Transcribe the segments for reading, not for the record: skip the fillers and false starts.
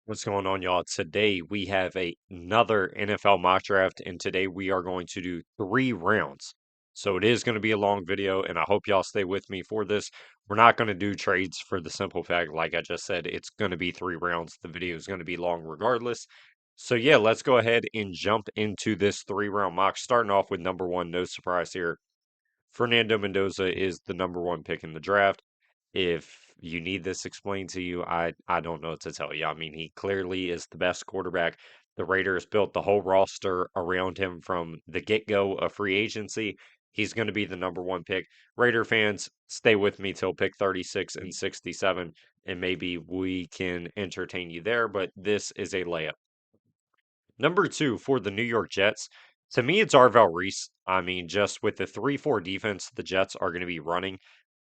What's going on, y'all? Today we have another NFL mock draft, and today we are going to do 3 rounds. So it is going to be a long video, and I hope y'all stay with me for this. We're not going to do trades for the simple fact, like I just said, it's going to be 3 rounds. The video is going to be long regardless. So yeah, let's go ahead and jump into this 3 round mock. Starting off with number one, no surprise here. Fernando Mendoza is the number one pick in the draft. If you need this explained to you, I don't know what to tell you. I mean, he clearly is the best quarterback. The Raiders built the whole roster around him from the get-go of free agency. He's going to be the number one pick. Raider fans, stay with me till pick 36 and 67, and maybe we can entertain you there, but this is a layup. Number two for the New York Jets. To me, it's Arvell Reese. I mean, just with the 3-4 defense the Jets are going to be running,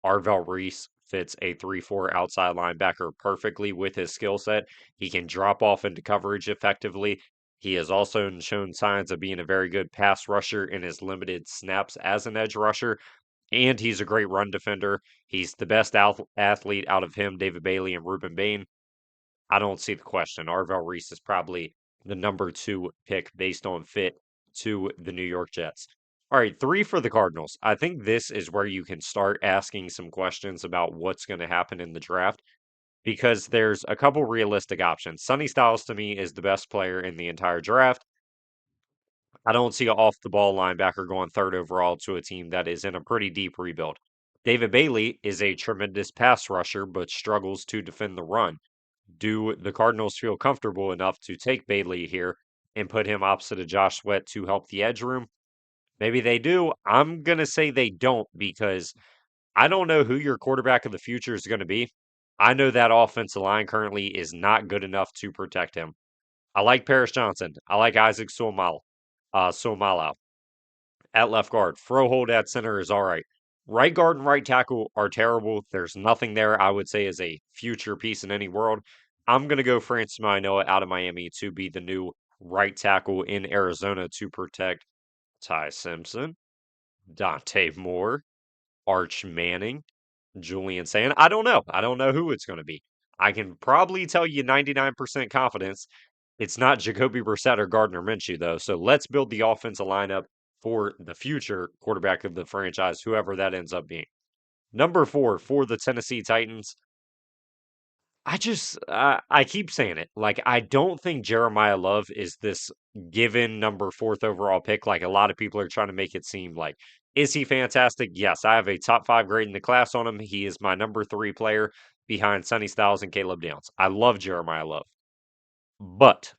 Arvell Reese fits a 3-4 outside linebacker perfectly with his skill set. He can drop off into coverage effectively. He has also shown signs of being a very good pass rusher in his limited snaps as an edge rusher, and he's a great run defender. He's the best athlete out of him, David Bailey, and Ruben Bain. I don't see the question. Arvell Reese is probably the number two pick based on fit to the New York Jets. All right, three for the Cardinals. I think this is where you can start asking some questions about what's going to happen in the draft because there's a couple realistic options. Sonny Styles to me is the best player in the entire draft. I don't see an off the ball linebacker going third overall to a team that is in a pretty deep rebuild. David Bailey is a tremendous pass rusher, but struggles to defend the run. Do the Cardinals feel comfortable enough to take Bailey here and put him opposite of Josh Sweat to help the edge room? Maybe they do. I'm going to say they don't because I don't know who your quarterback of the future is going to be. I know that offensive line currently is not good enough to protect him. I like Paris Johnson. I like Isaac Suomala at left guard. Frohold at center is all right. Right guard and right tackle are terrible. There's nothing there I would say is a future piece in any world. I'm going to go Francis Manoa out of Miami to be the new right tackle in Arizona to protect Ty Simpson, Dante Moore, Arch Manning, Julian Sand. I don't know. I don't know who it's going to be. I can probably tell you 99% confidence it's not Jacoby Brissett or Gardner Minshew, though. So let's build the offensive lineup for the future quarterback of the franchise, whoever that ends up being. Number four for the Tennessee Titans. I keep saying it. Like, I don't think Jeremiah Love is this given number fourth overall pick. Like, a lot of people are trying to make it seem like, is he fantastic? Yes, I have a top five grade in the class on him. He is my number three player behind Sonny Styles and Caleb Downs. I love Jeremiah Love. But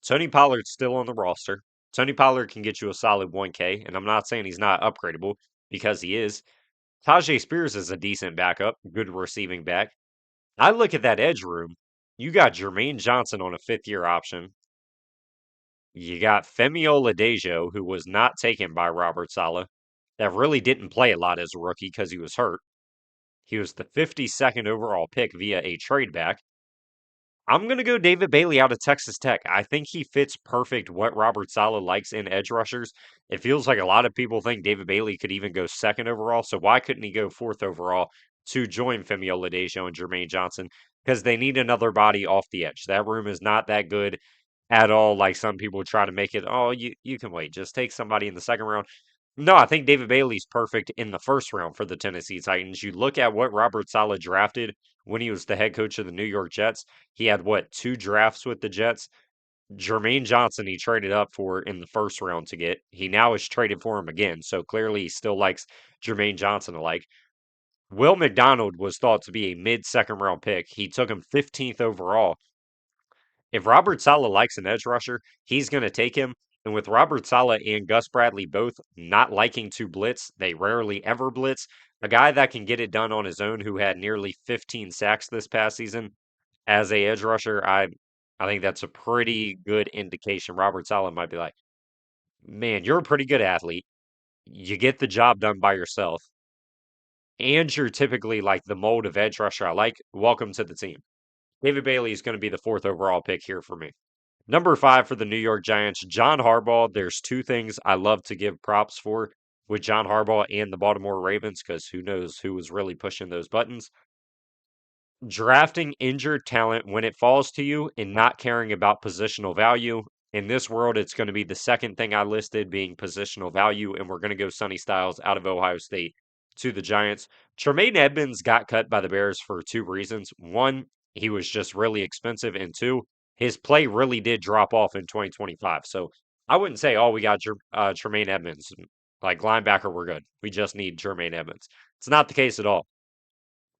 Tony Pollard's still on the roster. Tony Pollard can get you a solid 1K, and I'm not saying he's not upgradable because he is. Tajay Spears is a decent backup, good receiving back. I look at that edge room. You got Jermaine Johnson on a 5th-year option. You got Femi Oladejo, who was not taken by Robert Saleh, that really didn't play a lot as a rookie because he was hurt. He was the 52nd overall pick via a trade back. I'm going to go David Bailey out of Texas Tech. I think he fits perfect what Robert Saleh likes in edge rushers. It feels like a lot of people think David Bailey could even go second overall. So why couldn't he go fourth overall to join Femi Oladejo and Jermaine Johnson? Because they need another body off the edge. That room is not that good at all. Like some people try to make it, oh, you can wait. Just take somebody in the second round. No, I think David Bailey's perfect in the first round for the Tennessee Titans. You look at what Robert Saleh drafted when he was the head coach of the New York Jets. He had what, 2 drafts with the Jets? Jermaine Johnson he traded up for in the first round to get. He now is traded for him again. So clearly he still likes Jermaine Johnson alike. Will McDonald was thought to be a mid-second round pick. He took him 15th overall. If Robert Saleh likes an edge rusher, he's going to take him. And with Robert Saleh and Gus Bradley both not liking to blitz, they rarely ever blitz. A guy that can get it done on his own who had nearly 15 sacks this past season as a edge rusher, I think that's a pretty good indication. Robert Saleh might be like, man, you're a pretty good athlete. You get the job done by yourself. And you're typically like the mold of edge rusher I like. Welcome to the team. David Bailey is going to be the fourth overall pick here for me. Number five for the New York Giants, John Harbaugh. There's two things I love to give props for with John Harbaugh and the Baltimore Ravens because who knows who was really pushing those buttons. Drafting injured talent when it falls to you and not caring about positional value. In this world, it's going to be the second thing I listed being positional value, and we're going to go Sonny Styles out of Ohio State to the Giants. Tremaine Edmonds got cut by the Bears for two reasons. One, he was just really expensive, and two, his play really did drop off in 2025. So I wouldn't say, oh, we got Tremaine Edmonds. Like linebacker, we're good. We just need Tremaine Edmonds. It's not the case at all.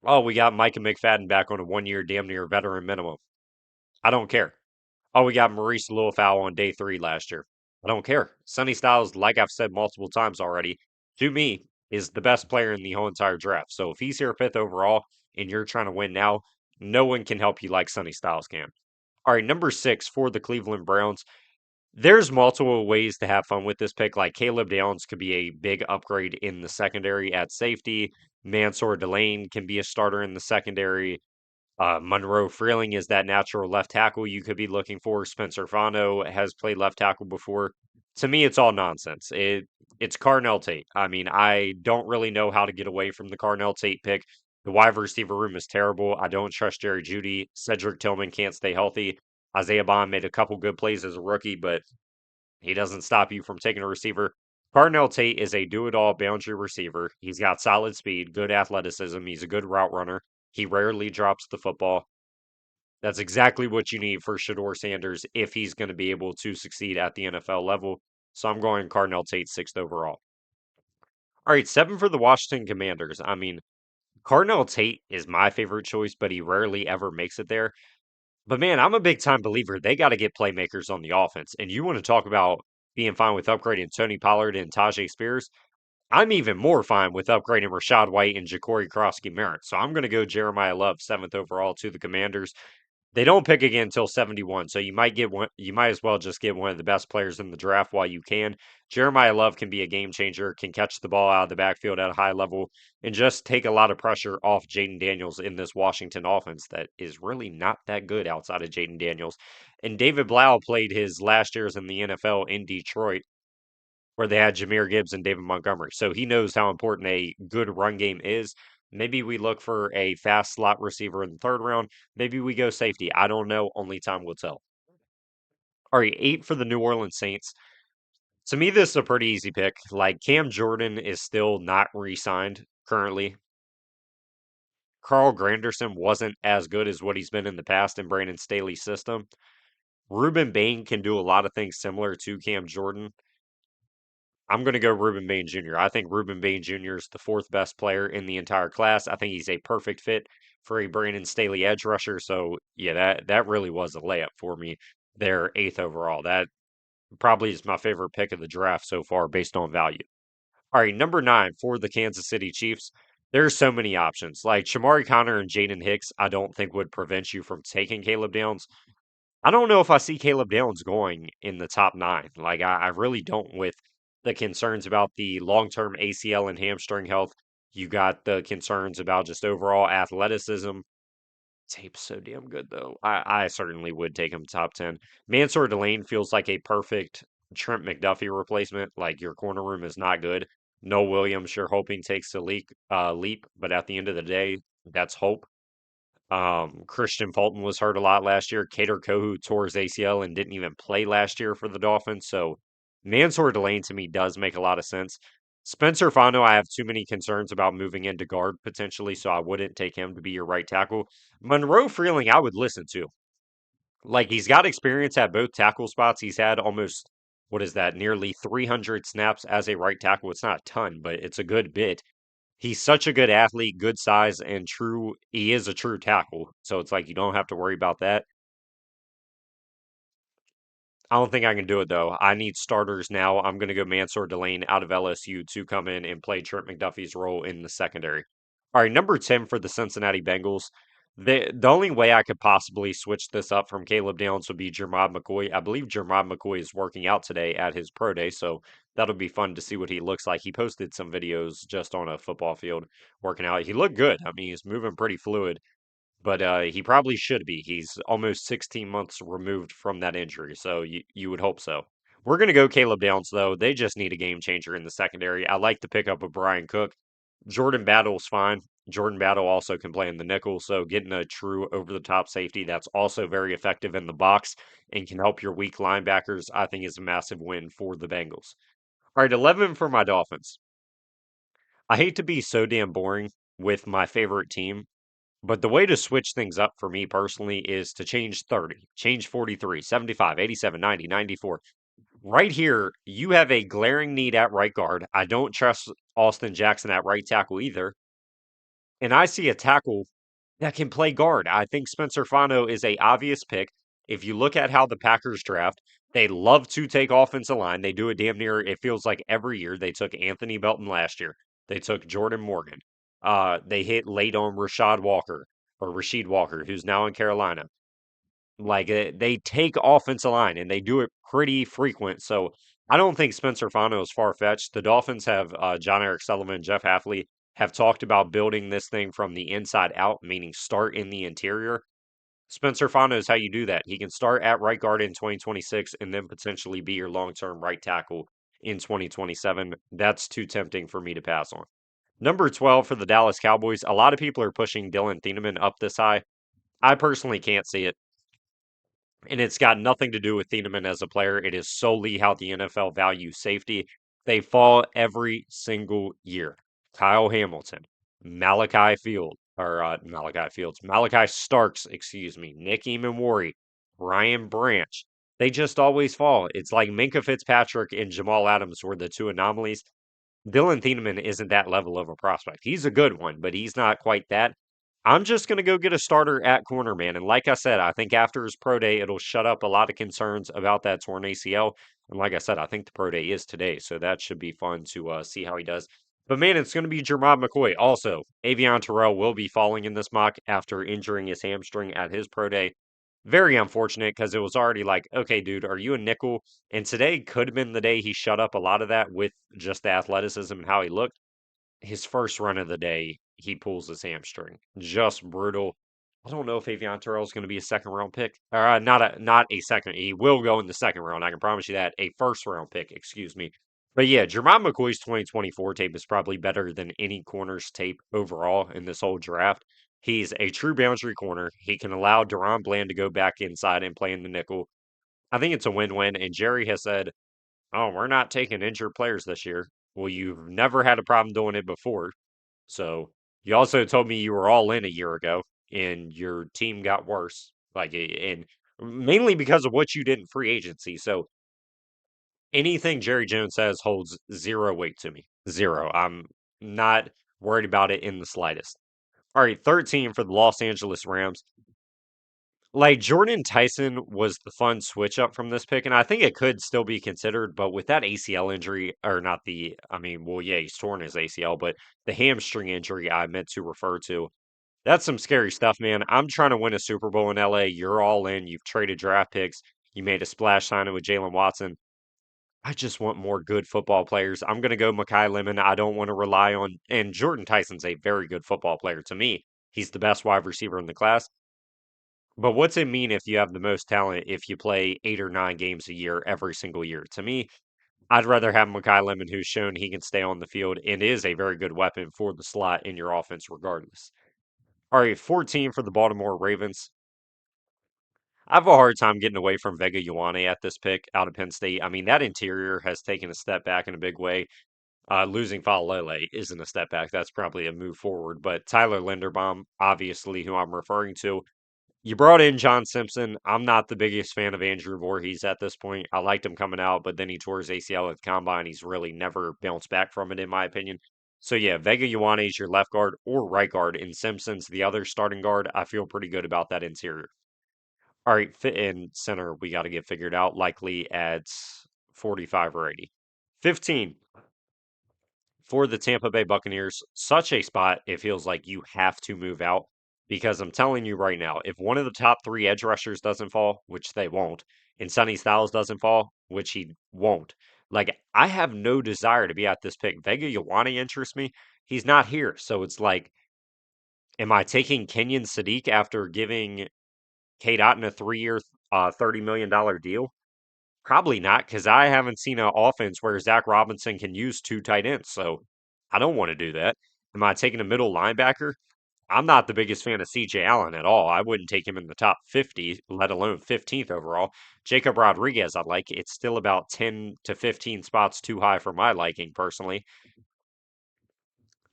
Oh, we got Micah McFadden back on a 1 year, damn near veteran minimum. I don't care. Oh, we got Maurice Fowl on day three last year. I don't care. Sonny Styles, like I've said multiple times already, to me, is the best player in the whole entire draft. So if he's here fifth overall and you're trying to win now, no one can help you like Sonny Styles can. All right, number six for the Cleveland Browns. There's multiple ways to have fun with this pick. Like Caleb Downs could be a big upgrade in the secondary at safety. Mansour Delane can be a starter in the secondary. Monroe Freeling is that natural left tackle you could be looking for. Spencer Fano has played left tackle before. To me, it's all nonsense. It's Carnell Tate. I mean, I don't really know how to get away from the Carnell Tate pick. The wide receiver room is terrible. I don't trust Jerry Judy. Cedric Tillman can't stay healthy. Isaiah Bond made a couple good plays as a rookie, but he doesn't stop you from taking a receiver. Carnell Tate is a do-it-all boundary receiver. He's got solid speed, good athleticism. He's a good route runner. He rarely drops the football. That's exactly what you need for Shador Sanders if he's going to be able to succeed at the NFL level. So I'm going Carnell Tate sixth overall. All right, seven for the Washington Commanders. I mean, Carnell Tate is my favorite choice, but he rarely ever makes it there. But man, I'm a big time believer they got to get playmakers on the offense. And you want to talk about being fine with upgrading Tony Pollard and Tajay Spears? I'm even more fine with upgrading Rashad White and Ja'Cory Krosky Merritt. So I'm going to go Jeremiah Love, seventh overall to the Commanders. They don't pick again until 71, so you might get one. You might as well just get one of the best players in the draft while you can. Jeremiah Love can be a game changer, can catch the ball out of the backfield at a high level, and just take a lot of pressure off Jaden Daniels in this Washington offense that is really not that good outside of Jaden Daniels. And David Blau played his last years in the NFL in Detroit, where they had Jameer Gibbs and David Montgomery. So he knows how important a good run game is. Maybe we look for a fast slot receiver in the third round. Maybe we go safety. I don't know. Only time will tell. All right, eight for the New Orleans Saints. To me, this is a pretty easy pick. Like Cam Jordan is still not re signed currently. Carl Granderson wasn't as good as what he's been in the past in Brandon Staley's system. Ruben Bain can do a lot of things similar to Cam Jordan. I'm going to go Ruben Bain Jr. I think Ruben Bain Jr. is the fourth best player in the entire class. I think he's a perfect fit for a Brandon Staley edge rusher. So yeah, that really was a layup for me. They're eighth overall. That probably is my favorite pick of the draft so far based on value. All right, number nine for the Kansas City Chiefs. There's so many options. Like Shamari Connor and Jaden Hicks, I don't think would prevent you from taking Caleb Downs. I don't know if I see Caleb Downs going in the top nine. Like, I really don't with the concerns about the long term ACL and hamstring health. You got the concerns about just overall athleticism. Tape's so damn good, though. I certainly would take him top 10. Mansour Delane feels like a perfect Trent McDuffie replacement. Like, your corner room is not good. No Williams, you're hoping takes a leap, but at the end of the day, that's hope. Christian Fulton was hurt a lot last year. Cater Kohu tore his ACL and didn't even play last year for the Dolphins. So Mansour Delane to me does make a lot of sense. Spencer Fano, I have too many concerns about moving into guard potentially, so I wouldn't take him to be your right tackle. Monroe Freeling, I would listen to. Like he's got experience at both tackle spots. He's had almost what is that, nearly 300 snaps as a right tackle. It's not a ton, but it's a good bit. He's such a good athlete, good size, and he is a true tackle. So it's like you don't have to worry about that. I don't think I can do it though. I need starters now. I'm going to go Mansour Delane out of LSU to come in and play Trent McDuffie's role in the secondary. All right, number 10 for the Cincinnati Bengals. The only way I could possibly switch this up from Caleb Downs would be Jermod McCoy. I believe Jermod McCoy is working out today at his pro day, so that'll be fun to see what he looks like. He posted some videos just on a football field working out. He looked good. I mean, he's moving pretty fluid, but he probably should be. He's almost 16 months removed from that injury, so you would hope so. We're going to go Caleb Downs, though. They just need a game changer in the secondary. I like the pickup of Brian Cook. Jordan Battle's fine. Jordan Battle also can play in the nickel, so getting a true over-the-top safety that's also very effective in the box and can help your weak linebackers, I think is a massive win for the Bengals. All right, 11 for my Dolphins. I hate to be so damn boring with my favorite team, but the way to switch things up for me personally is to change 30, change 43, 75, 87, 90, 94. Right here, you have a glaring need at right guard. I don't trust Austin Jackson at right tackle either. And I see a tackle that can play guard. I think Spencer Fano is a obvious pick. If you look at how the Packers draft, they love to take offensive line. They do it damn near, it feels like every year. They took Anthony Belton last year. They took Jordan Morgan. They hit late on Rashid Walker, who's now in Carolina. Like they take offensive line and they do it pretty frequent. So I don't think Spencer Fano is far fetched. The Dolphins have John Eric Sullivan, Jeff Hafley have talked about building this thing from the inside out, meaning start in the interior. Spencer Fano is how you do that. He can start at right guard in 2026 and then potentially be your long term right tackle in 2027. That's too tempting for me to pass on. Number 12 for the Dallas Cowboys. A lot of people are pushing Dylan Thieneman up this high. I personally can't see it. And it's got nothing to do with Thieneman as a player. It is solely how the NFL values safety. They fall every single year. Kyle Hamilton, Malachi Starks, excuse me, Nick Emmanwori, Ryan Branch. They just always fall. It's like Minka Fitzpatrick and Jamal Adams were the two anomalies. Dylan Thieneman isn't that level of a prospect. He's a good one, but he's not quite that. I'm just going to go get a starter at corner, man. And like I said, I think after his pro day, it'll shut up a lot of concerns about that torn ACL. And like I said, I think the pro day is today, so that should be fun to see how he does. But man, it's going to be Jermod McCoy. Also, Avion Terrell will be falling in this mock after injuring his hamstring at his pro day. Very unfortunate because it was already like, okay, dude, are you a nickel? And today could have been the day he shut up a lot of that with just the athleticism and how he looked. His first run of the day, he pulls his hamstring. Just brutal. I don't know if Avion Terrell is going to be a second round pick. Not a second. He will go in the second round. I can promise you that. A first round pick, excuse me. But yeah, Jermon McCoy's 2024 tape is probably better than any corner's tape overall in this whole draft. He's a true boundary corner. He can allow Deron Bland to go back inside and play in the nickel. I think it's a win-win. And Jerry has said, "Oh, we're not taking injured players this year." Well, you've never had a problem doing it before. So you also told me you were all in a year ago and your team got worse. And mainly because of what you did in free agency. So anything Jerry Jones says holds zero weight to me. Zero. I'm not worried about it in the slightest. All right, 13 for the Los Angeles Rams. Like Jordan Tyson was the fun switch up from this pick, and I think it could still be considered, but with that ACL injury, or not the, I mean, well, yeah, he's torn his ACL, but the hamstring injury I meant to refer to, that's some scary stuff, man. I'm trying to win a Super Bowl in LA. You're all in. You've traded draft picks. You made a splash signing with Jalen Watson. I just want more good football players. I'm going to go Makai Lemon. I don't want to rely on, and Jordan Tyson's a very good football player to me. He's the best wide receiver in the class. But what's it mean if you have the most talent if you play 8 or 9 games a year every single year? To me, I'd rather have Makai Lemon, who's shown he can stay on the field and is a very good weapon for the slot in your offense, regardless. All right, 14 for the Baltimore Ravens. I have a hard time getting away from Vega Ioane at this pick out of Penn State. I mean, that interior has taken a step back in a big way. Losing Falele isn't a step back. That's probably a move forward. But Tyler Linderbaum, obviously, who I'm referring to, you brought in John Simpson. I'm not the biggest fan of Andrew Voorhees at this point. I liked him coming out, but then he tore his ACL at the combine. He's really never bounced back from it, in my opinion. So yeah, Vega Ioane is your left guard or right guard, and Simpson's the other starting guard. I feel pretty good about that interior. All right, fit in center, we got to get figured out. Likely at 45 or 80. 15 for the Tampa Bay Buccaneers. Such a spot, it feels like you have to move out because I'm telling you right now, if one of the top three edge rushers doesn't fall, which they won't, and Sonny Styles doesn't fall, which he won't, like I have no desire to be at this pick. Vega Ioane interests me. He's not here. So it's like, am I taking Kenyon Sadiq after giving Kate Otten a 3 year, $30 million deal? Probably not, because I haven't seen an offense where Zach Robinson can use two tight ends. So I don't want to do that. Am I taking a middle linebacker? I'm not the biggest fan of CJ Allen at all. I wouldn't take him in the top 50, let alone 15th overall. Jacob Rodriguez, I like. It's still about 10 to 15 spots too high for my liking, personally.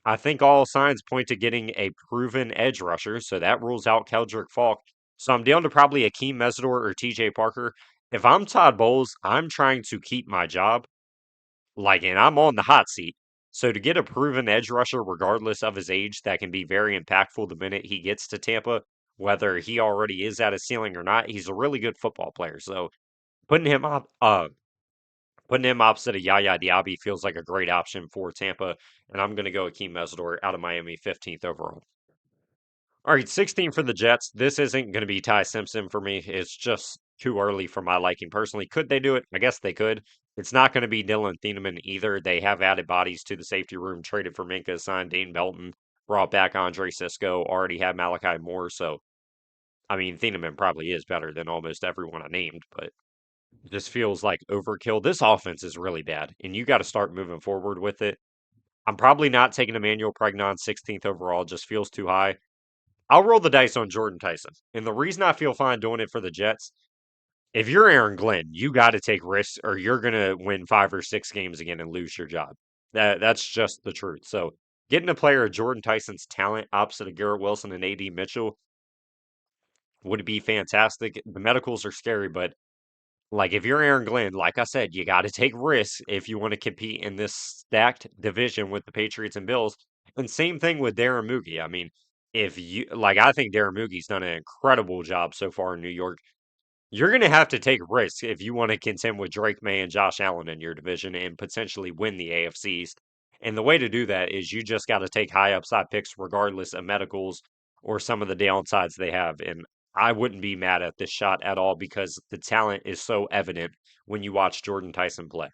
I think all signs point to getting a proven edge rusher, so that rules out Keldrick Falk. So I'm down to probably Akeem Mesidor or TJ Parker. If I'm Todd Bowles, I'm trying to keep my job. Like, and I'm on the hot seat. So to get a proven edge rusher, regardless of his age, that can be very impactful the minute he gets to Tampa, whether he already is at a ceiling or not, he's a really good football player. So putting him up, putting him opposite of Yaya Diaby feels like a great option for Tampa. And I'm going to go Akeem Mesidor out of Miami, 15th overall. All right, 16 for the Jets. This isn't going to be Ty Simpson for me. It's just too early for my liking personally. Could they do it? I guess they could. It's not going to be Dylan Thieneman either. They have added bodies to the safety room, traded for Minka, signed Dane Belton, brought back Andre Cisco, already had Malachi Moore. So, I mean, Thieneman probably is better than almost everyone I named, but this feels like overkill. This offense is really bad, and you got to start moving forward with it. I'm probably not taking Emmanuel Pregnon 16th overall, just feels too high. I'll roll the dice on Jordan Tyson. And the reason I feel fine doing it for the Jets, if you're Aaron Glenn, you got to take risks or you're going to win 5 or 6 games again and lose your job. That's just the truth. So getting a player of Jordan Tyson's talent opposite of Garrett Wilson and AD Mitchell would be fantastic. The medicals are scary, but like if you're Aaron Glenn, like I said, you got to take risks if you want to compete in this stacked division with the Patriots and Bills. And same thing with Darren Moogie. I mean, if you like, I think Darren Moogie's done an incredible job so far in New York. You're going to have to take risks if you want to contend with Drake May and Josh Allen in your division and potentially win the AFC East. And the way to do that is you just got to take high upside picks regardless of medicals or some of the downsides they have. And I wouldn't be mad at this shot at all because the talent is so evident when you watch Jordan Tyson play.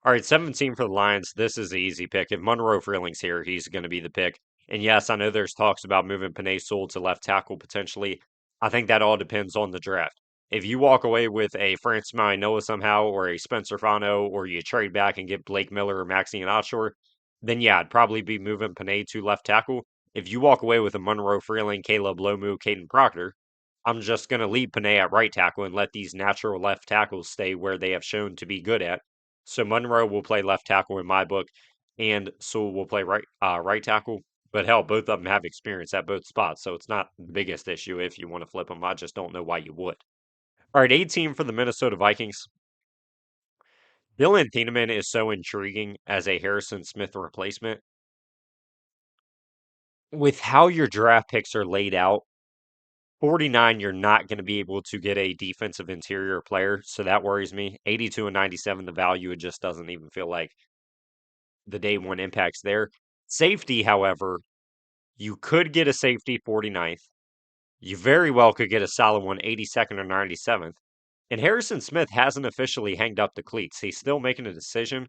All right, 17 for the Lions. This is the easy pick. If Monroe Freeling's here, he's going to be the pick. And yes, I know there's talks about moving Panay Sewell to left tackle potentially. I think that all depends on the draft. If you walk away with a Francis Noah somehow, or a Spencer Fano, or you trade back and get Blake Miller or Maxian Offshore, then yeah, I'd probably be moving Panay to left tackle. If you walk away with a Monroe Freeling, Caleb Lomu, Caden Proctor, I'm just going to leave Panay at right tackle and let these natural left tackles stay where they have shown to be good at. So Monroe will play left tackle in my book, and Sewell will play right tackle. But hell, both of them have experience at both spots, so it's not the biggest issue if you want to flip them. I just don't know why you would. All right, 18 for the Minnesota Vikings. Dylan Thieneman is so intriguing as a Harrison Smith replacement. With how your draft picks are laid out, 49, you're not going to be able to get a defensive interior player, so that worries me. 82 and 97, the value, it just doesn't even feel like the day one impacts there. Safety, however, you could get a safety 49th. You very well could get a solid one 82nd or 97th. And Harrison Smith hasn't officially hanged up the cleats. He's still making a decision.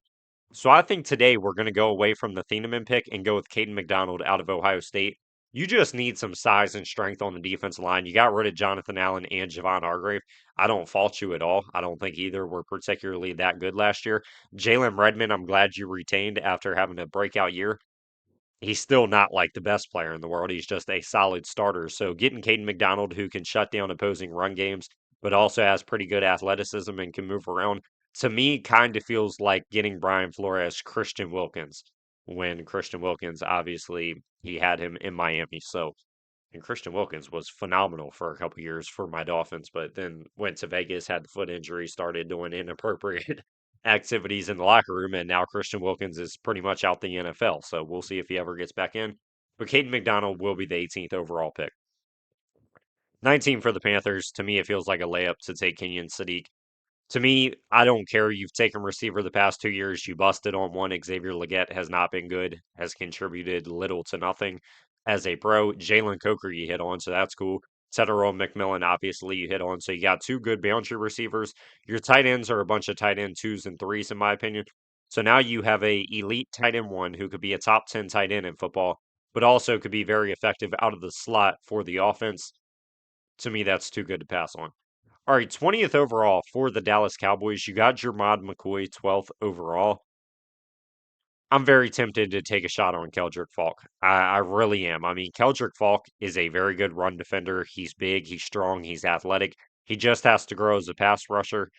So I think today we're going to go away from the Thieneman pick and go with Caden McDonald out of Ohio State. You just need some size and strength on the defensive line. You got rid of Jonathan Allen and Javon Hargrave. I don't fault you at all. I don't think either were particularly that good last year. Jalen Redmond, I'm glad you retained after having a breakout year. He's still not like the best player in the world. He's just a solid starter. So getting Caden McDonald, who can shut down opposing run games, but also has pretty good athleticism and can move around, to me, kind of feels like getting Brian Flores, Christian Wilkins, when Christian Wilkins, obviously, he had him in Miami. So, and Christian Wilkins was phenomenal for a couple years for my Dolphins, but then went to Vegas, had the foot injury, started doing inappropriate activities in the locker room, and now Christian Wilkins is pretty much out the NFL. So we'll see if he ever gets back in. But Caden McDonald will be the 18th overall pick. 19 for the Panthers. To me, it feels like a layup to take Kenyon Sadiq. To me, I don't care. You've taken receiver the past 2 years. You busted on one. Xavier Legette has not been good, has contributed little to nothing as a pro. Jalen Coker you hit on, so that's cool. Cetero McMillan, obviously, you hit on. So you got two good boundary receivers. Your tight ends are a bunch of tight end twos and threes, in my opinion. So now you have a elite tight end one who could be a top 10 tight end in football, but also could be very effective out of the slot for the offense. To me, that's too good to pass on. All right, 20th overall for the Dallas Cowboys. You got Jermod McCoy, 12th overall. I'm very tempted to take a shot on Keldrick Falk. I really am. I mean, Keldrick Falk is a very good run defender. He's big, he's strong, he's athletic. He just has to grow as a pass rusher.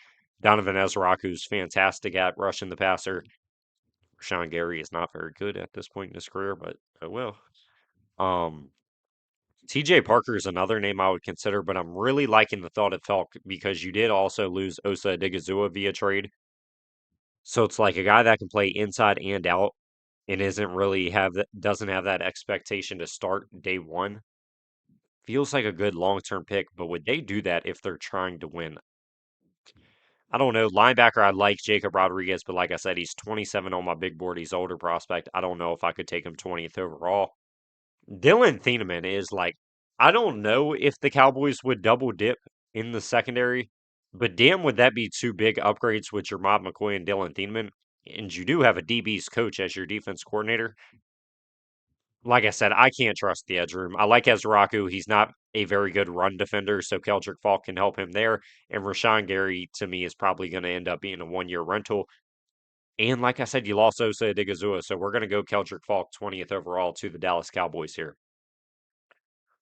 Donovan Ezraku's fantastic at rushing the passer. Sean Gary is not very good at this point in his career, but oh well. Um, TJ Parker is another name I would consider, but I'm really liking the thought of Falk because you did also lose Osa Odigizua via trade. So it's like a guy that can play inside and out and isn't really have that doesn't have that expectation to start day one. Feels like a good long-term pick, but would they do that if they're trying to win? I don't know. Linebacker, I like Jacob Rodriguez, but like I said, he's 27 on my big board. He's older prospect. I don't know if I could take him 20th overall. Dylan Thieneman is like, I don't know if the Cowboys would double dip in the secondary, but damn, would that be two big upgrades with your Jermod McCoy and Dylan Thieneman? And you do have a DB's coach as your defense coordinator. Like I said, I can't trust the edge room. I like Ezraku. He's not a very good run defender, so Keldrick Falk can help him there. And Rashawn Gary, to me, is probably going to end up being a 1 year rental. And like I said, you lost Osa Odigizua, so we're going to go Keldrick Falk 20th overall to the Dallas Cowboys here.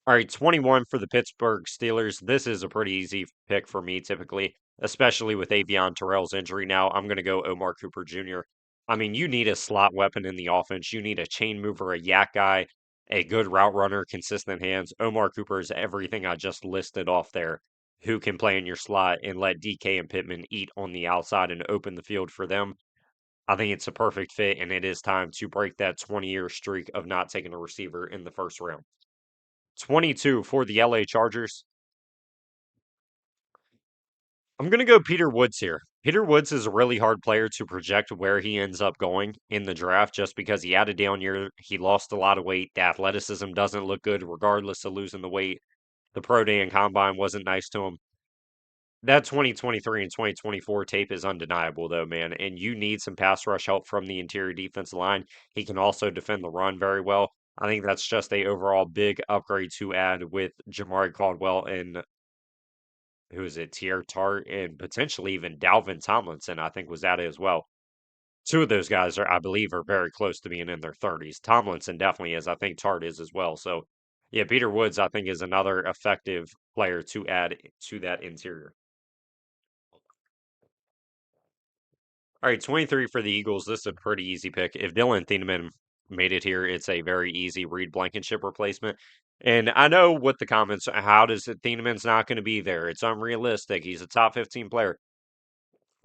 All right, 21 for the Pittsburgh Steelers. This is a pretty easy pick for me typically, especially with Avion Terrell's injury now. I'm going to go Omar Cooper Jr. I mean, you need a slot weapon in the offense. You need a chain mover, a yak guy, a good route runner, consistent hands. Omar Cooper is everything I just listed off there, who can play in your slot and let DK and Pittman eat on the outside and open the field for them. I think it's a perfect fit, and it is time to break that 20-year streak of not taking a receiver in the first round. 22 for the LA Chargers. I'm going to go Peter Woods here. Peter Woods is a really hard player to project where he ends up going in the draft just because he had a down year. He lost a lot of weight. The athleticism doesn't look good regardless of losing the weight. The pro day and combine wasn't nice to him. That 2023 and 2024 tape is undeniable, though, man. And you need some pass rush help from the interior defensive line. He can also defend the run very well. I think that's just a overall big upgrade to add with Jamari Caldwell and who is it, Tier Tart, and potentially even Dalvin Tomlinson, I think was at it as well. Two of those guys are, I believe, are very close to being in their 30s. Tomlinson definitely is. I think Tart is as well. So, yeah, Peter Woods, I think, is another effective player to add to that interior. All right, 23 for the Eagles. This is a pretty easy pick. If Dylan Thieneman made it here, it's a very easy Reed Blankenship replacement. And I know what the comments, how does it, Thieneman's not going to be there? It's unrealistic. He's a top 15 player.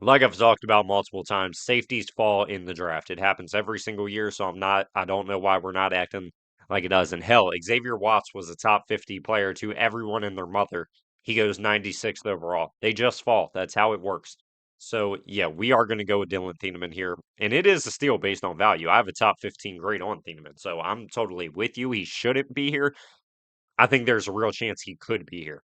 Like I've talked about multiple times, safeties fall in the draft. It happens every single year, so I don't know why we're not acting like it does. And hell, Xavier Watts was a top 50 player to everyone and their mother. He goes 96th overall. They just fall. That's how it works. So, yeah, we are going to go with Dylan Thieneman here. And it is a steal based on value. I have a top 15 grade on Thieneman, so I'm totally with you. He shouldn't be here. I think there's a real chance he could be here.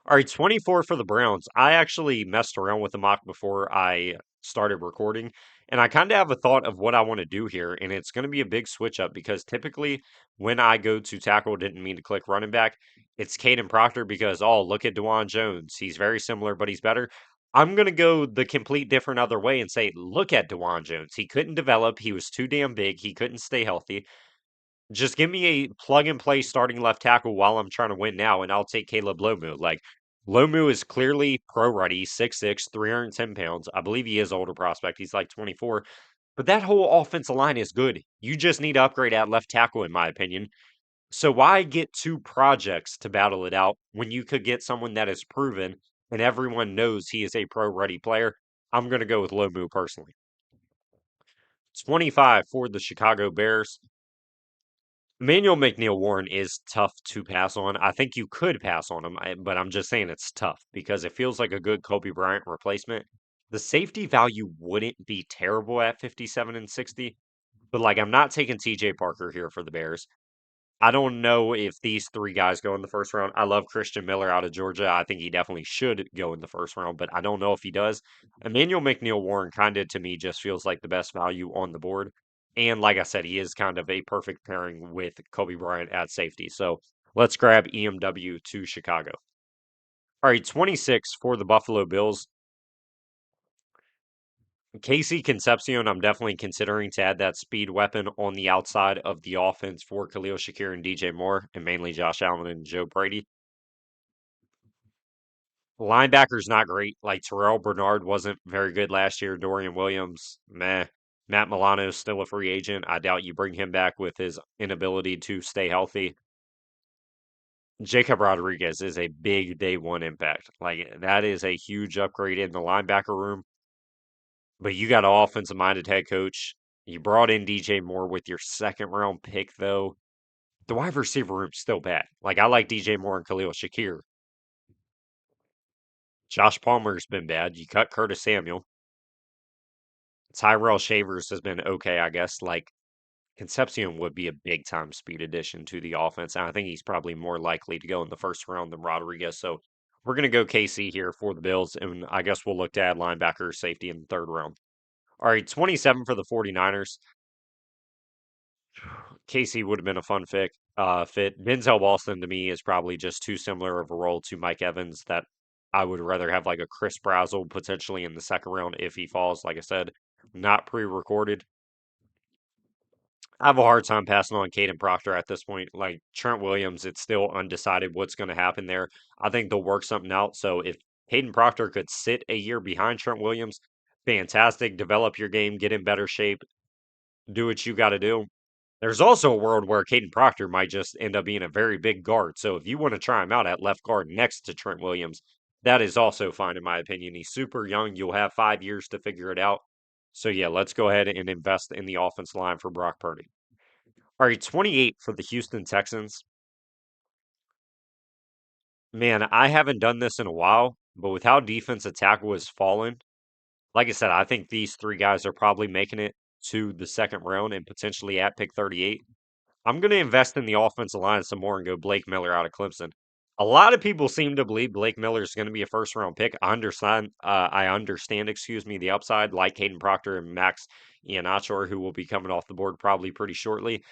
All right, 24 for the Browns. I actually messed around with the mock before I started recording, and I kind of have a thought of what I want to do here, and it's going to be a big switch up because typically when I go to tackle, didn't mean to click running back, it's Caden Proctor because, oh, look at Dewan Jones. He's very similar, but he's better. I'm going to go the complete different other way and say, look at Dewan Jones. He couldn't develop. He was too damn big. He couldn't stay healthy. Just give me a plug and play starting left tackle while I'm trying to win now, and I'll take Caleb Lomu. Like, Lomu is clearly pro ready, 6'6, 310 pounds. I believe he is older prospect. He's like 24. But that whole offensive line is good. You just need to upgrade at left tackle, in my opinion. So why get two projects to battle it out when you could get someone that is proven and everyone knows he is a pro ready player? I'm going to go with Lomu personally. 25 for the Chicago Bears. Emmanuel McNeil Warren is tough to pass on. I think you could pass on him, but I'm just saying it's tough because it feels like a good Kobe Bryant replacement. The safety value wouldn't be terrible at 57 and 60, but like I'm not taking TJ Parker here for the Bears. I don't know if these three guys go in the first round. I love Christian Miller out of Georgia. I think he definitely should go in the first round, but I don't know if he does. Emmanuel McNeil Warren kind of to me just feels like the best value on the board. And like I said, he is kind of a perfect pairing with Kobe Bryant at safety. So let's grab EMW to Chicago. All right, 26 for the Buffalo Bills. Casey Concepcion, I'm definitely considering to add that speed weapon on the outside of the offense for Khalil Shakir and DJ Moore, and mainly Josh Allen and Joe Brady. Linebacker's not great. Like Terrell Bernard wasn't very good last year. Dorian Williams, meh. Matt Milano's still a free agent. I doubt you bring him back with his inability to stay healthy. Jacob Rodriguez is a big day one impact. Like that is a huge upgrade in the linebacker room. But you got an offensive minded head coach. You brought in DJ Moore with your second round pick, though. The wide receiver room's still bad. Like I like DJ Moore and Khalil Shakir. Josh Palmer's been bad. You cut Curtis Samuel. Tyrell Shavers has been okay, I guess. Like Concepcion would be a big time speed addition to the offense. And I think he's probably more likely to go in the first round than Rodriguez. So we're going to go KC here for the Bills. And I guess we'll look to add linebacker safety in the third round. All right, 27 for the 49ers. Casey would have been a fun fit. Denzel Boston to me is probably just too similar of a role to Mike Evans that I would rather have like a Chris Brazzle potentially in the second round if he falls. Like I said, not pre-recorded. I have a hard time passing on Caden Proctor at this point. Like Trent Williams, it's still undecided what's going to happen there. I think they'll work something out. So if Caden Proctor could sit a year behind Trent Williams, fantastic. Develop your game, get in better shape, do what you got to do. There's also a world where Caden Proctor might just end up being a very big guard. So if you want to try him out at left guard next to Trent Williams, that is also fine in my opinion. He's super young. You'll have 5 years to figure it out. So yeah, let's go ahead and invest in the offense line for Brock Purdy. All right, 28 for the Houston Texans. Man, I haven't done this in a while, but with how defensive tackle has fallen, like I said, I think these three guys are probably making it to the second round and potentially at pick 38. I'm going to invest in the offensive line some more and go Blake Miller out of Clemson. A lot of people seem to believe Blake Miller is going to be a first round pick. I understand, excuse me, the upside, like Caden Proctor and Max Ianachor, who will be coming off the board probably pretty shortly.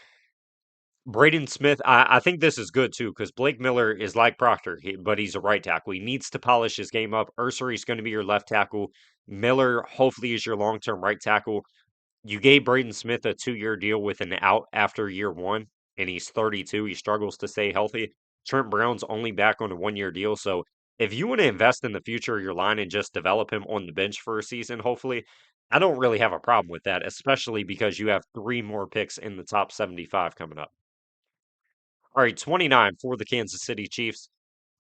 Braden Smith, I think this is good too because Blake Miller is like Proctor, but he's a right tackle. He needs to polish his game up. Ursary is going to be your left tackle. Miller, hopefully, is your long term right tackle. You gave Braden Smith a 2 year deal with an out after year one, and he's 32. He struggles to stay healthy. Trent Brown's only back on a 1 year deal. So if you want to invest in the future of your line and just develop him on the bench for a season, hopefully, I don't really have a problem with that, especially because you have three more picks in the top 75 coming up. All right, 29 for the Kansas City Chiefs.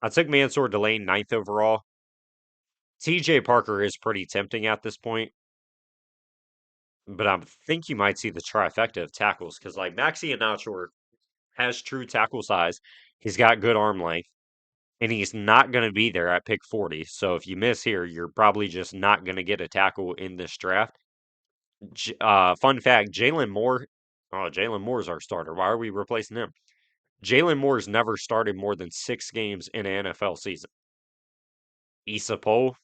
I took Mansour Delane ninth overall. TJ Parker is pretty tempting at this point, but I think you might see the trifecta of tackles because, like, Maxi Iheanacho has true tackle size. He's got good arm length, and he's not going to be there at pick 40. So if you miss here, you're probably just not going to get a tackle in this draft. Fun fact: Jalen Moore. Oh, Jalen Moore's our starter. Why are we replacing him? Jalen Moore's never started more than 6 games in an NFL season. Issa Poe,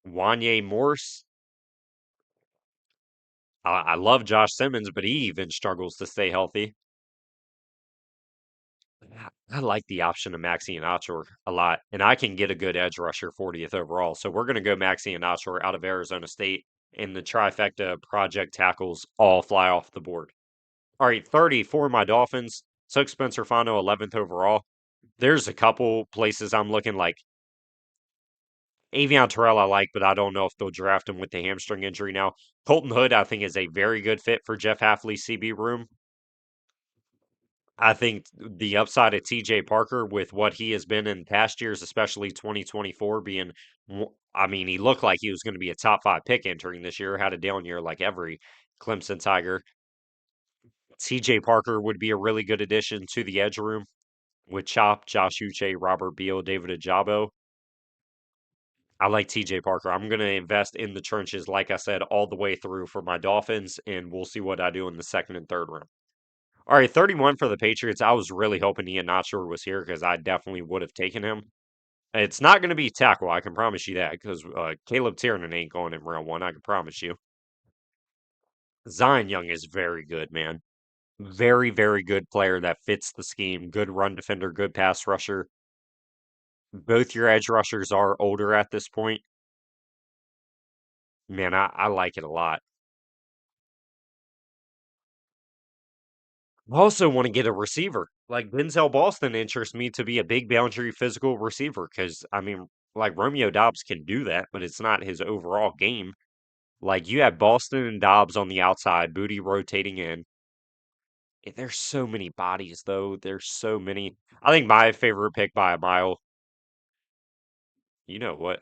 Wanye Morse. I love Josh Simmons, but he even struggles to stay healthy. I like the option of Maxi and Achor a lot, and I can get a good edge rusher 40th overall. So we're going to go Maxi and Achor out of Arizona State, and the trifecta project tackles all fly off the board. All right, 30 for my Dolphins. Took Spencer Fano 11th overall. There's a couple places I'm looking like Avion Terrell I like, but I don't know if they'll draft him with the hamstring injury now. Colton Hood, I think, is a very good fit for Jeff Hafley's CB room. I think the upside of TJ Parker with what he has been in past years, especially 2024, being, I mean, he looked like he was going to be a top five pick entering this year, had a down year like every Clemson Tiger. TJ Parker would be a really good addition to the edge room with Chop, Josh Uche, Robert Beal, David Ajabo. I like TJ Parker. I'm going to invest in the trenches, like I said, all the way through for my Dolphins, and we'll see what I do in the second and third round. All right, 31 for the Patriots. I was really hoping Ian Notcher was here because I definitely would have taken him. It's not going to be tackle, I can promise you that, because Caleb Tiernan ain't going in round one, I can promise you. Zion Young is very good, man. Very, very good player that fits the scheme. Good run defender, good pass rusher. Both your edge rushers are older at this point. Man, I like it a lot. I also want to get a receiver. Like Denzel Boston interests me to be a big boundary physical receiver because, I mean, like Romeo Dobbs can do that, but it's not his overall game. Like you have Boston and Dobbs on the outside, Booty rotating in. There's so many bodies, though. There's so many. I think my favorite pick by a mile, you know what?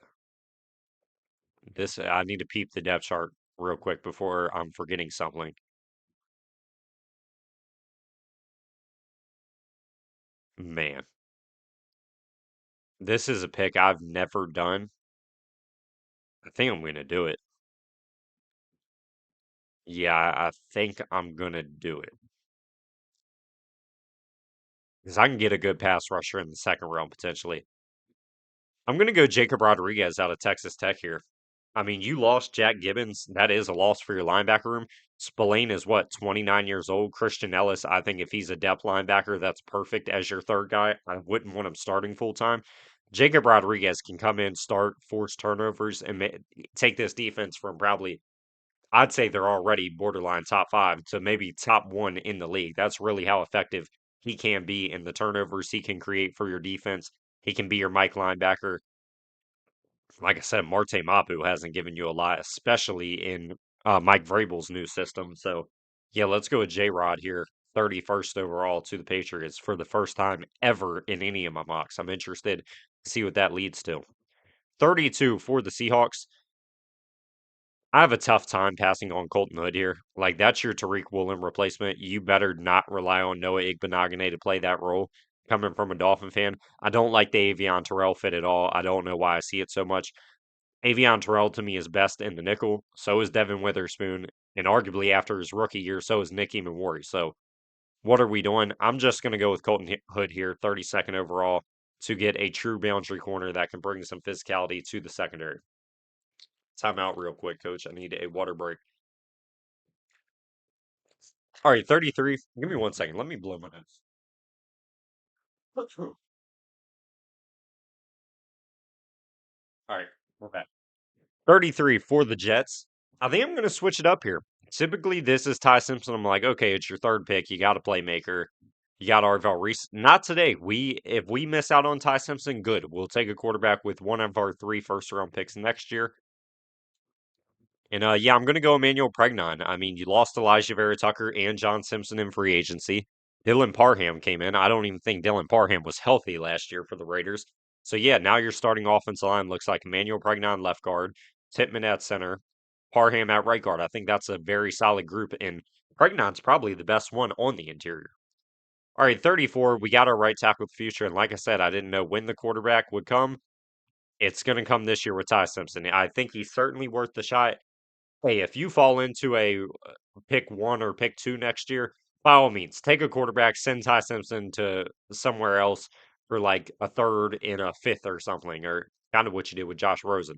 I need to peep the depth chart real quick before I'm forgetting something. Man, this is a pick I've never done. I think I'm going to do it. Yeah, I think I'm going to do it. Because I can get a good pass rusher in the second round potentially. I'm going to go Jacob Rodriguez out of Texas Tech here. I mean, you lost Jack Gibbons. That is a loss for your linebacker room. Spillane is what, 29 years old? Christian Ellis, I think if he's a depth linebacker, that's perfect as your third guy. I wouldn't want him starting full time. Jacob Rodriguez can come in, start, force turnovers, and take this defense from probably, I'd say they're already borderline top five to maybe top one in the league. That's really how effective he can be in the turnovers he can create for your defense. He can be your Mike linebacker. Like I said, Marte Mapu hasn't given you a lot, especially in Mike Vrabel's new system. So, yeah, let's go with J Rod here, 31st overall to the Patriots for the first time ever in any of my mocks. I'm interested to see what that leads to. 32 for the Seahawks. I have a tough time passing on Colton Hood here. Like, that's your Tariq Woolen replacement. You better not rely on Noah Igbenogany to play that role. Coming from a Dolphin fan, I don't like the Avion Terrell fit at all. I don't know why I see it so much. Avion Terrell to me is best in the nickel. So is Devin Witherspoon. And arguably after his rookie year, so is Nick Emmanwori. So what are we doing? I'm just going to go with Colton Hood here, 32nd overall, to get a true boundary corner that can bring some physicality to the secondary. Time out real quick, coach. I need a water break. All right, 33. Give me 1 second. Let me blow my nose. All right, we're back. 33 for the Jets. I think I'm going to switch it up here. Typically, this is Ty Simpson. I'm like, okay, it's your third pick. You got a playmaker. You got Reese. Not today. If we miss out on Ty Simpson, good. We'll take a quarterback with one of our 3 first-round picks next year. And yeah, I'm going to go Emmanuel Pregnon. I mean, you lost Elijah Vera Tucker and John Simpson in free agency. Dylan Parham came in. I don't even think Dylan Parham was healthy last year for the Raiders. So yeah, now your starting offensive line looks like Emmanuel Pregnon left guard, Titman at center, Parham at right guard. I think that's a very solid group, and Pregnon's probably the best one on the interior. All right, 34. We got our right tackle of the future, and like I said, I didn't know when the quarterback would come. It's going to come this year with Ty Simpson. I think he's certainly worth the shot. Hey, if you fall into a pick one or pick two next year, by all means, take a quarterback, send Ty Simpson to somewhere else for like a third and a fifth or something, or kind of what you did with Josh Rosen.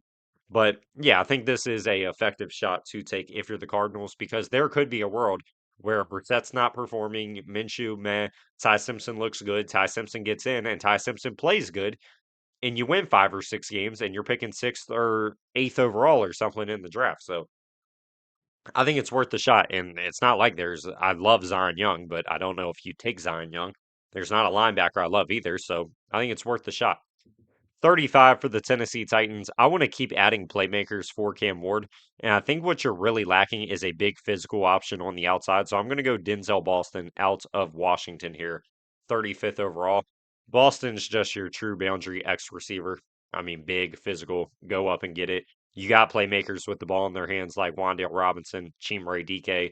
But yeah, I think this is a effective shot to take if you're the Cardinals because there could be a world where Brissett's not performing, Minshew, meh, Ty Simpson looks good, Ty Simpson gets in, and Ty Simpson plays good, and you win 5 or 6 games, and you're picking sixth or eighth overall or something in the draft. So I think it's worth the shot. And it's not like I love Zion Young, but I don't know if you take Zion Young. There's not a linebacker I love either. So I think it's worth the shot. 35 for the Tennessee Titans. I want to keep adding playmakers for Cam Ward. And I think what you're really lacking is a big physical option on the outside. So I'm going to go Denzel Boston out of Washington here, 35th overall. Boston's just your true boundary X receiver. I mean, big, physical, go up and get it. You got playmakers with the ball in their hands like Wandale Robinson, Chimere DK,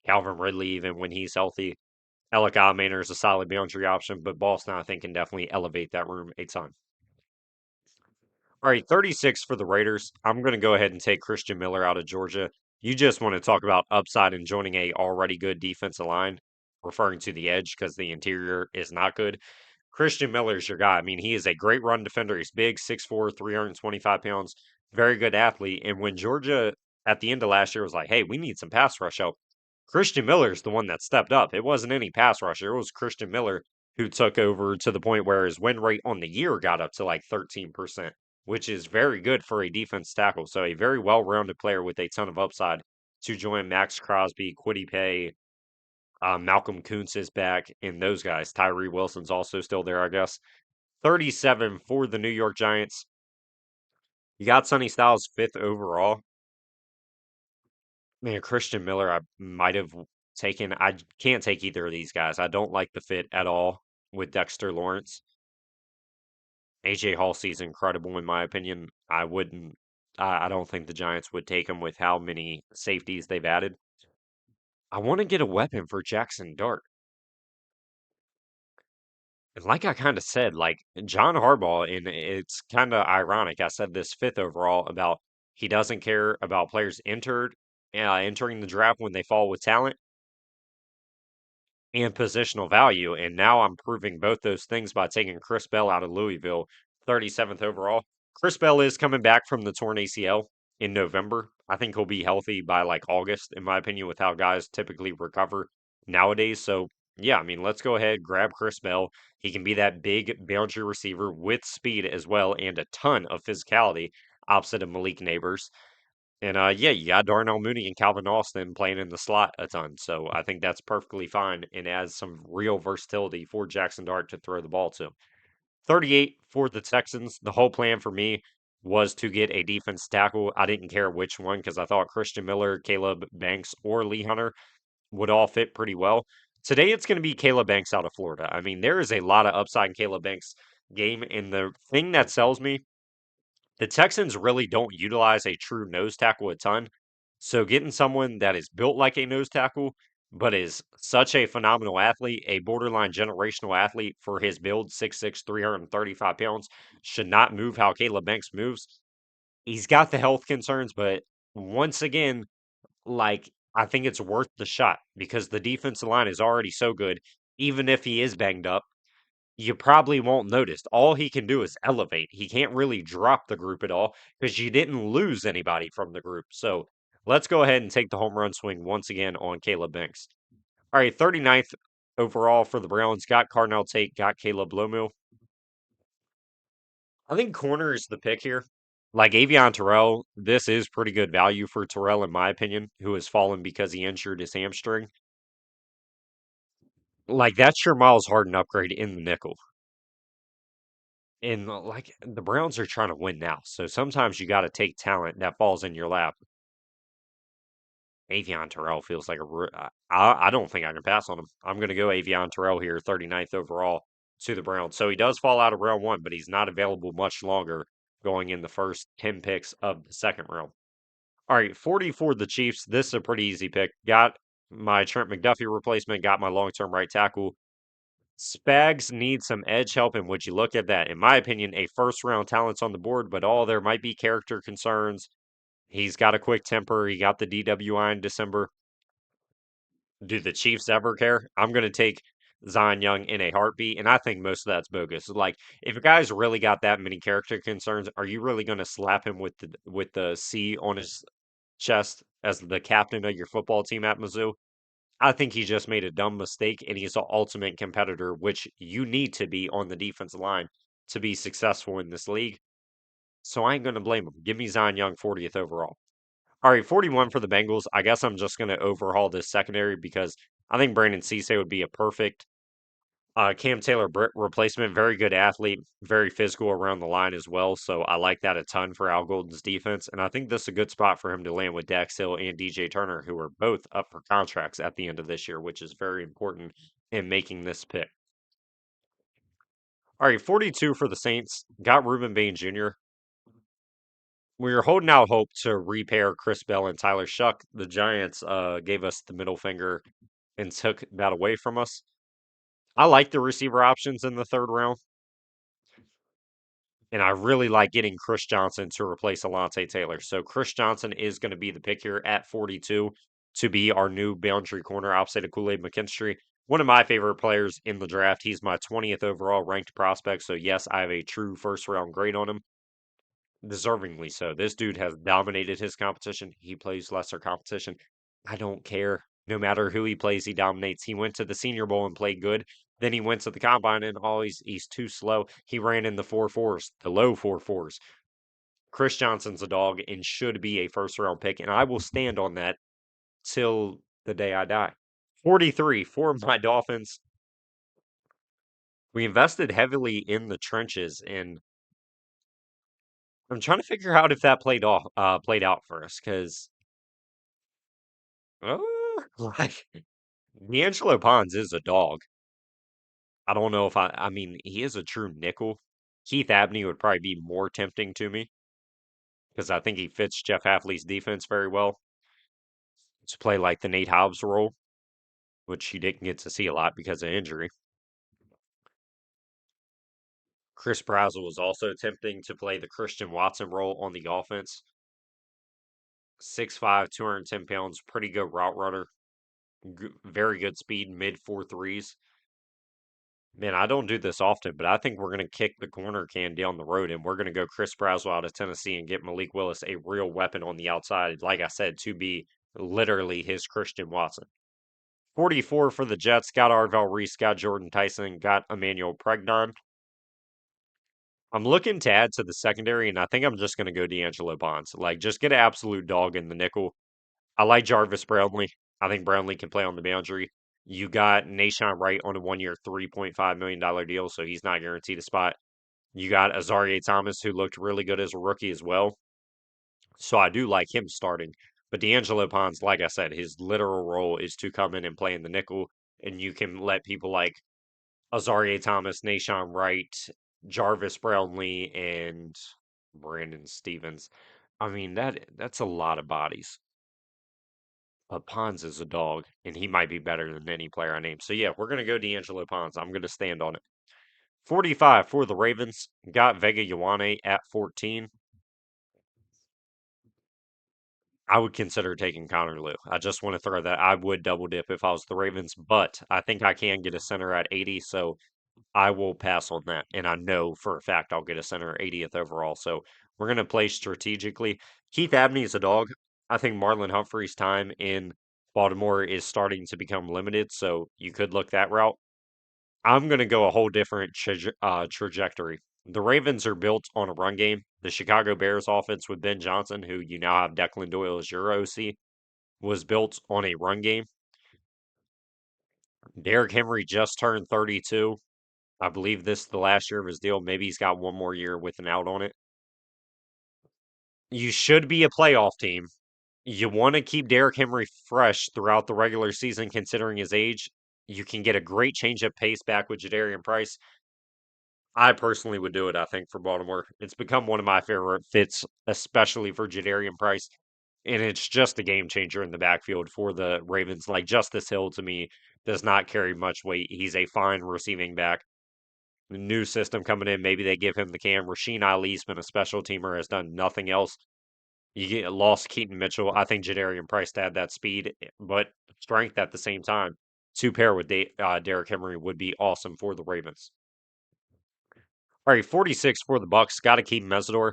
Calvin Ridley, even when he's healthy. Alec Almaner is a solid boundary option, but Boston, I think, can definitely elevate that room a ton. All right, 36 for the Raiders. I'm going to go ahead and take Christian Miller out of Georgia. You just want to talk about upside and joining a already good defensive line, referring to the edge because the interior is not good. Christian Miller's your guy. I mean, he is a great run defender. He's big, 6'4", 325 pounds, very good athlete. And when Georgia at the end of last year was like, hey, we need some pass rush help, Christian Miller's the one that stepped up. It wasn't any pass rusher. It was Christian Miller who took over to the point where his win rate on the year got up to like 13%. which is very good for a defense tackle. So a very well-rounded player with a ton of upside to join Max Crosby, Kwity Paye, Malcolm Kuntz is back, and those guys. Tyree Wilson's also still there, I guess. 37 for the New York Giants. You got Sonny Styles fifth overall. Man, Christian Miller, I might have taken. I can't take either of these guys. I don't like the fit at all with Dexter Lawrence. AJ Halsey's incredible in my opinion. I wouldn't. I don't think the Giants would take him with how many safeties they've added. I want to get a weapon for Jackson Dart. And like I kind of said, like John Harbaugh, and it's kind of ironic. I said this fifth overall about he doesn't care about players entering the draft when they fall with talent and positional value. And now I'm proving both those things by taking Chris Bell out of Louisville, 37th overall. Chris Bell is coming back from the torn ACL in November. I think he'll be healthy by like August, in my opinion, with how guys typically recover nowadays. So, yeah, I mean, let's go ahead, grab Chris Bell. He can be that big boundary receiver with speed as well and a ton of physicality opposite of Malik Neighbors. And yeah, you got Darnell Mooney and Calvin Austin playing in the slot a ton. So I think that's perfectly fine and adds some real versatility for Jackson Dart to throw the ball to. 38 for the Texans. The whole plan for me was to get a defense tackle. I didn't care which one because I thought Christian Miller, Caleb Banks, or Lee Hunter would all fit pretty well. Today it's going to be Caleb Banks out of Florida. I mean, there is a lot of upside in Caleb Banks' game. And the thing that sells me, the Texans really don't utilize a true nose tackle a ton. So getting someone that is built like a nose tackle, but is such a phenomenal athlete, a borderline generational athlete for his build, 6'6", 335 pounds, should not move how Caleb Banks moves. He's got the health concerns, but once again, like I think it's worth the shot because the defensive line is already so good. Even if he is banged up, you probably won't notice. All he can do is elevate. He can't really drop the group at all because you didn't lose anybody from the group. So let's go ahead and take the home run swing once again on Caleb Banks. All right, 39th overall for the Browns. Got Cardinal Tate, got Caleb Lomu. I think corner is the pick here. Like Avion Terrell, this is pretty good value for Terrell, in my opinion, who has fallen because he injured his hamstring. Like, that's your Miles Harden upgrade in the nickel. And like the Browns are trying to win now. So sometimes you got to take talent that falls in your lap. Avion Terrell feels like I don't think I can pass on him. I'm going to go Avion Terrell here, 39th overall to the Browns. So he does fall out of round one, but he's not available much longer going in the first 10 picks of the second round. All right, 40 for the Chiefs. This is a pretty easy pick. Got my Trent McDuffie replacement, got my long term right tackle. Spags needs some edge help, and would you look at that? In my opinion, a first round talent's on the board, but there might be character concerns. He's got a quick temper. He got the DWI in December. Do the Chiefs ever care? I'm going to take Zion Young in a heartbeat, and I think most of that's bogus. Like, if a guy's really got that many character concerns, are you really going to slap him with the C on his chest as the captain of your football team at Mizzou? I think he just made a dumb mistake, and he's the ultimate competitor, which you need to be on the defensive line to be successful in this league. So I ain't going to blame him. Give me Zion Young 40th overall. All right, 41 for the Bengals. I guess I'm just going to overhaul this secondary because I think Brandon Cisse would be a perfect Cam Taylor replacement. Very good athlete, very physical around the line as well. So I like that a ton for Al Golden's defense. And I think this is a good spot for him to land with Dax Hill and DJ Turner, who are both up for contracts at the end of this year, which is very important in making this pick. All right, 42 for the Saints. Got Reuben Bain Jr. We were holding out hope to repair Chris Bell and Tyler Shuck. The Giants gave us the middle finger and took that away from us. I like the receiver options in the third round, and I really like getting Chris Johnson to replace Alontae Taylor. So Chris Johnson is going to be the pick here at 42 to be our new boundary corner opposite of Kool-Aid McKinstry. One of my favorite players in the draft. He's my 20th overall ranked prospect. So yes, I have a true first round grade on him. Deservingly so. This dude has dominated his competition. He plays lesser competition. I don't care. No matter who he plays, he dominates. He went to the Senior Bowl and played good. Then he went to the combine and he's too slow. He ran in the 4.4s, the low 4.4s. Chris Johnson's a dog and should be a first round pick, and I will stand on that till the day I die. 43 for my Dolphins. We invested heavily in the trenches, and I'm trying to figure out if that played out for us because like D'Angelo Pons is a dog. I don't know if I mean he is a true nickel. Keith Abney would probably be more tempting to me because I think he fits Jeff Hafley's defense very well to play like the Nate Hobbs role, which he didn't get to see a lot because of injury. Chris Brazzell was also attempting to play the Christian Watson role on the offense. 6'5", 210 pounds, pretty good route runner, very good speed, mid 4.3s. Man, I don't do this often, but I think we're going to kick the corner can down the road, and we're going to go Chris Brazzell out of Tennessee and get Malik Willis a real weapon on the outside, like I said, to be literally his Christian Watson. 44 for the Jets, got Arvell Reese, got Jordan Tyson, got Emmanuel Pregnon. I'm looking to add to the secondary, and I think I'm just going to go D'Angelo Bonds. Like, just get an absolute dog in the nickel. I like Jarvis Brownlee. I think Brownlee can play on the boundary. You got Nashawn Wright on a 1 year, $3.5 million deal, so he's not guaranteed a spot. You got Azareye'h Thomas, who looked really good as a rookie as well. So I do like him starting. But D'Angelo Pons, like I said, his literal role is to come in and play in the nickel, and you can let people like Azareye'h Thomas, Nashawn Wright, Jarvis Brownlee, and Brandon Stevens. I mean, that's a lot of bodies. But Pons is a dog, and he might be better than any player I named. So yeah, we're gonna go D'Angelo Pons. I'm gonna stand on it. 45 for the Ravens. Got Vega Ioane at 14. I would consider taking Connor Liu. I just want to throw that. I would double dip if I was the Ravens, but I think I can get a center at 80, so I will pass on that. And I know for a fact I'll get a center 80th overall. So we're going to play strategically. Keith Abney is a dog. I think Marlon Humphrey's time in Baltimore is starting to become limited, so you could look that route. I'm going to go a whole different trajectory. The Ravens are built on a run game. The Chicago Bears offense with Ben Johnson, who you now have Declan Doyle as your OC, was built on a run game. Derrick Henry just turned 32. I believe this is the last year of his deal. Maybe he's got one more year with an out on it. You should be a playoff team. You want to keep Derrick Henry fresh throughout the regular season, considering his age. You can get a great change of pace back with Jadarian Price. I personally would do it, I think, for Baltimore. It's become one of my favorite fits, especially for Jadarian Price. And it's just a game changer in the backfield for the Ravens. Like Justice Hill to me does not carry much weight. He's a fine receiving back. The new system coming in, maybe they give him the cam. Rasheen Ali's been a special teamer, has done nothing else. You get lost Keaton Mitchell. I think Jadarian Price to add that speed, but strength at the same time. To pair with Derrick Henry would be awesome for the Ravens. All right, 46 for the Bucks. Got to keep Mesidor.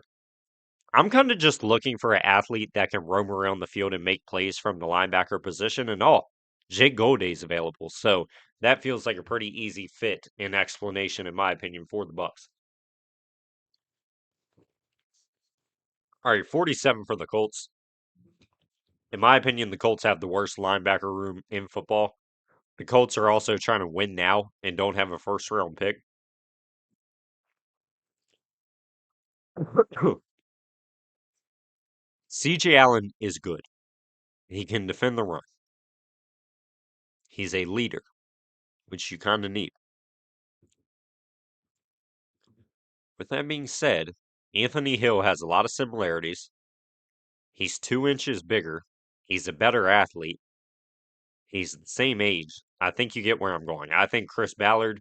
I'm kind of just looking for an athlete that can roam around the field and make plays from the linebacker position and all. Jake Golday's available, so that feels like a pretty easy fit and explanation, in my opinion, for the Bucks. All right, 47 for the Colts. In my opinion, the Colts have the worst linebacker room in football. The Colts are also trying to win now and don't have a first round pick. CJ Allen is good. He can defend the run. He's a leader, which you kind of need. With that being said, Anthony Hill has a lot of similarities. He's 2 inches bigger. He's a better athlete. He's the same age. I think you get where I'm going. I think Chris Ballard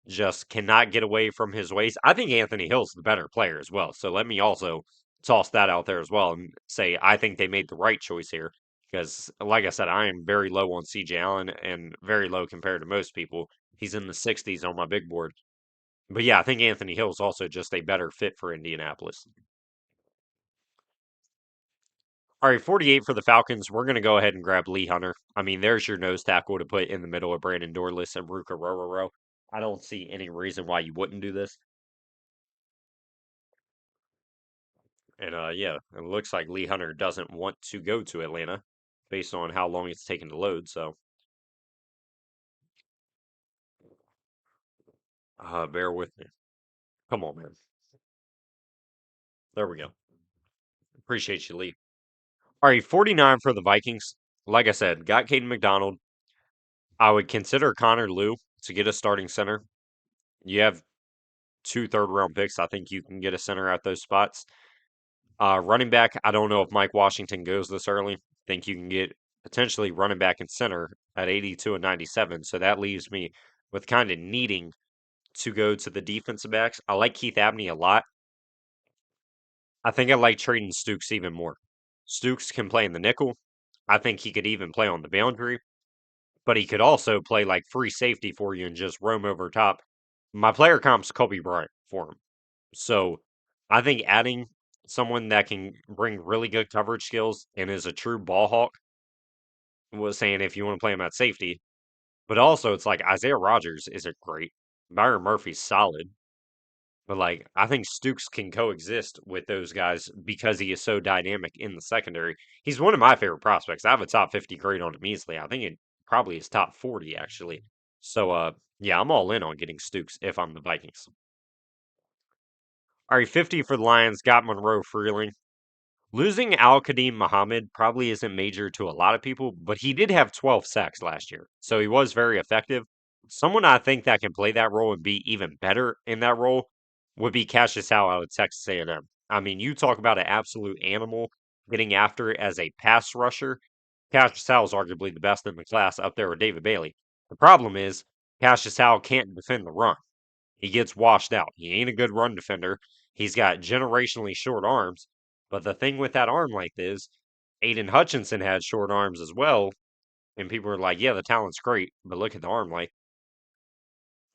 just cannot get away from his ways. I think Anthony Hill's the better player as well. So let me also toss that out there as well and say I think they made the right choice here. Because, like I said, I am very low on CJ Allen and very low compared to most people. He's in the 60s on my big board. But yeah, I think Anthony Hill is also just a better fit for Indianapolis. All right, 48 for the Falcons. We're going to go ahead and grab Lee Hunter. I mean, there's your nose tackle to put in the middle of Brandon Dorless and Ruka Rororo. I don't see any reason why you wouldn't do this. And yeah, it looks like Lee Hunter doesn't want to go to Atlanta based on how long it's taken to load. So bear with me. Come on, man. There we go. Appreciate you, Lee. All right, 49 for the Vikings. Like I said, got Caden McDonald. I would consider Connor Liu to get a starting center. You have two third-round picks. I think you can get a center at those spots. Running back, I don't know if Mike Washington goes this early. Think you can get potentially running back and center at 82 and 97. So that leaves me with kind of needing to go to the defensive backs. I like Keith Abney a lot. I think I like trading Stooks even more. Stooks can play in the nickel. I think he could even play on the boundary, but he could also play like free safety for you and just roam over top. My player comp's Kobe Bryant for him. So I think adding someone that can bring really good coverage skills and is a true ball hawk was saying if you want to play him at safety, but also it's like Isaiah Rogers isn't great. Byron Murphy's solid. But like I think Stooks can coexist with those guys because he is so dynamic in the secondary. He's one of my favorite prospects. I have a top 50 grade on him easily. I think it probably is top 40 actually. So yeah, I'm all in on getting Stooks if I'm the Vikings. All right, 50 for the Lions, got Monroe Freeling. Losing Al Qadim Muhammad probably isn't major to a lot of people, but he did have 12 sacks last year. So he was very effective. Someone I think that can play that role and be even better in that role would be Cassius Howe out of Texas A&M. I mean, you talk about an absolute animal getting after it as a pass rusher. Cassius Howe is arguably the best in the class up there with David Bailey. The problem is Cassius Howe can't defend the run. He gets washed out. He ain't a good run defender. He's got generationally short arms. But the thing with that arm length is Aiden Hutchinson had short arms as well. And people were like, yeah, the talent's great, but look at the arm length.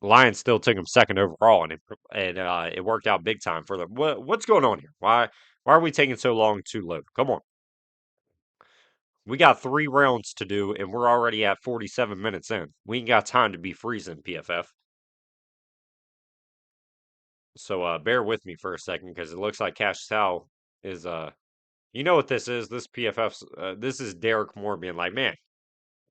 The Lions still took him second overall, and it worked out big time for them. What's going on here? Why are we taking so long to load? Come on. We got 3 rounds to do, and we're already at 47 minutes in. We ain't got time to be freezing, PFF. So bear with me for a second because it looks like Cash Sal is you know what this is? This PFF's this is Derek Moore being like, man,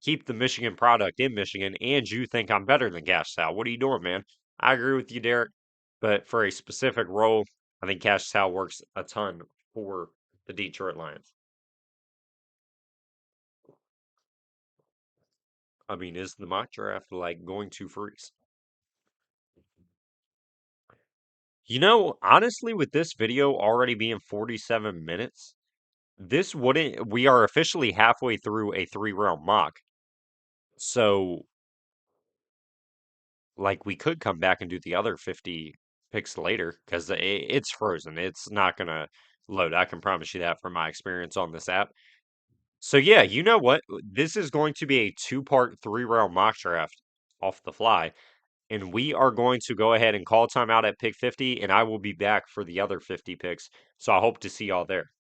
keep the Michigan product in Michigan, and you think I'm better than Cash Sal. What are you doing, man? I agree with you, Derek, but for a specific role, I think Cash Sal works a ton for the Detroit Lions. I mean, is the mock draft like going to freeze? You know, honestly, with this video already being 47 minutes, this wouldn't, we are officially halfway through a 3 round mock. So, like, we could come back and do the other 50 picks later because it's frozen. It's not going to load. I can promise you that from my experience on this app. So, yeah, you know what? This is going to be a 2-part 3 round mock draft off the fly. And we are going to go ahead and call timeout at pick 50, and I will be back for the other 50 picks. So, I hope to see y'all there.